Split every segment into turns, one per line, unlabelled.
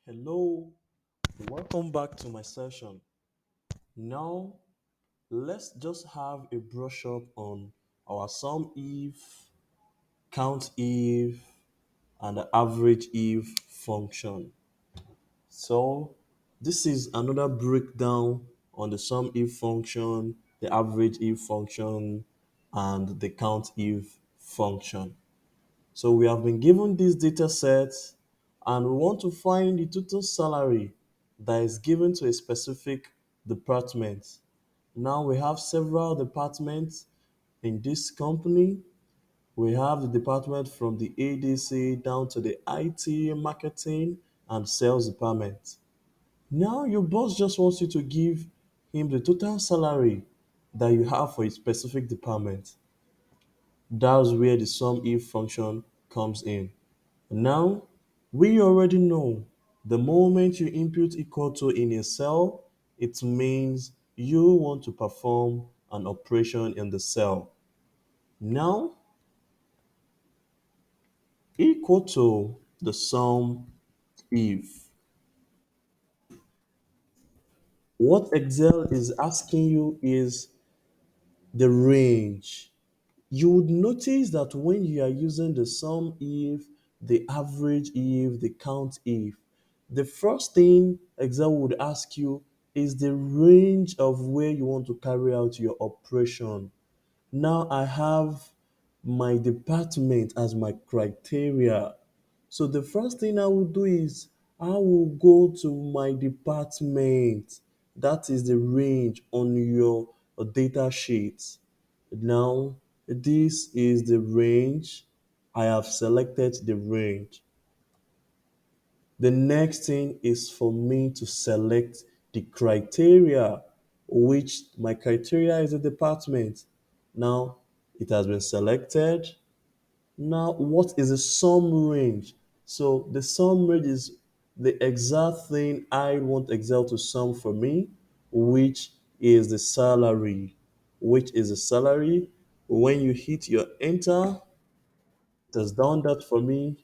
Hello, welcome back to my session. Now, let's just have a brush up on our sum if, count if, and the average if function. So, this is another breakdown on the sum if function, the average if function, and the count if function. So we have been given this data set and we want to find the total salary that is given to a specific department. Now we have several departments in this company. We have the department from the ADC down to the IT, marketing, and sales department. Now your boss just wants you to give him the total salary that you have for a specific department. That's where the sum if function comes in. Now, we already know the moment you input equal to in a cell, it means you want to perform an operation in the cell. Now, equal to the sum if. What Excel is asking you is the range. You would notice that when you are using the sum if, the average if, the count if, the first thing Excel would ask you is the range of where you want to carry out your operation. Now I have my department as my criteria. So the first thing I will do is I will go to my department. That is the range on your data sheet. Now, this is the range. I have selected the range. The next thing is for me to select the criteria, which my criteria is the department. Now, it has been selected. Now, what is the sum range? So, the sum range is the exact thing I want Excel to sum for me, which is the salary. Which is the salary. When you hit your enter, it has done that for me.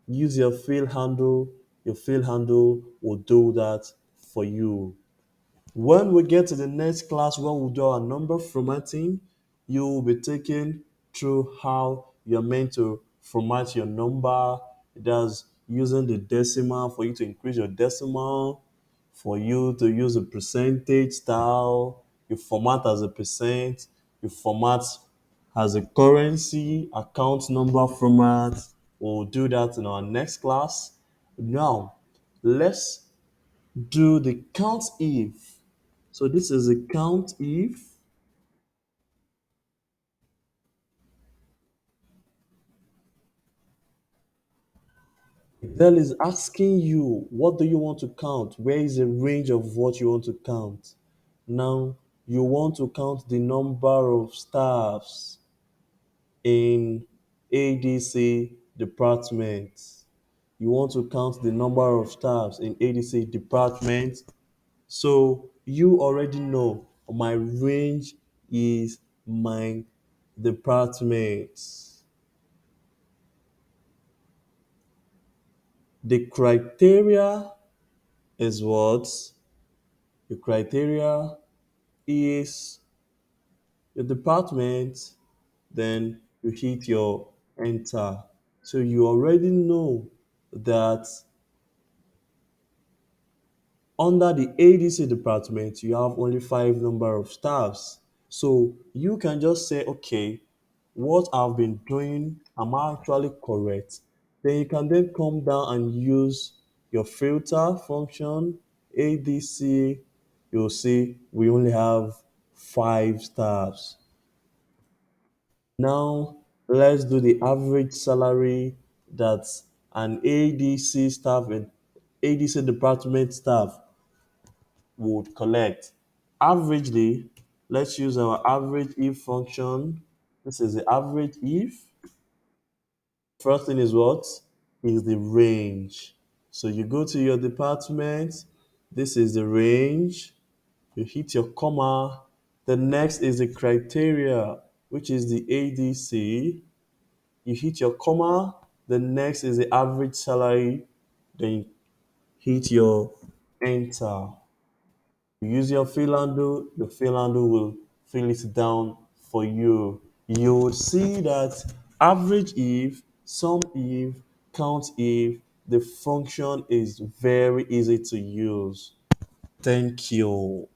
Use your fill handle. Your fill handle will do that for you. When we get to the next class where we'll do our number formatting, you will be taken through how you're meant to format your number. That's using the decimal for you to increase your decimal, for you to use a percentage style, you format as a percent, you format as a currency, account number format. We'll do that in our next class. Now, let's do the count if. So this is a count if. Excel is asking you, what do you want to count? Where is the range of what you want to count? Now, you want to count the number of staffs in ADC department. You want to count the number of staffs in ADC department. So you already know my range is my department. The criteria is what? The criteria is your department, then you hit your enter. So you already know that under the ADC department, you have only five number of staffs. So you can just say, okay, what I've been doing, am I actually correct? Then you can then come down and use your filter function, ADC. You'll see we only have five staffs. Now let's do the average salary that an ADC staff and ADC department staff would collect. Averagely, let's use our average if function. This is the average if. First thing is what? Is the range. So you go to your department. This is the range. You hit your comma. The next is the criteria, which is the ADC. You hit your comma. The next is the average salary. Then hit your enter. You use your fill handle will fill it down for you. You would see that average if, sum if, count if, the function is very easy to use. Thank you.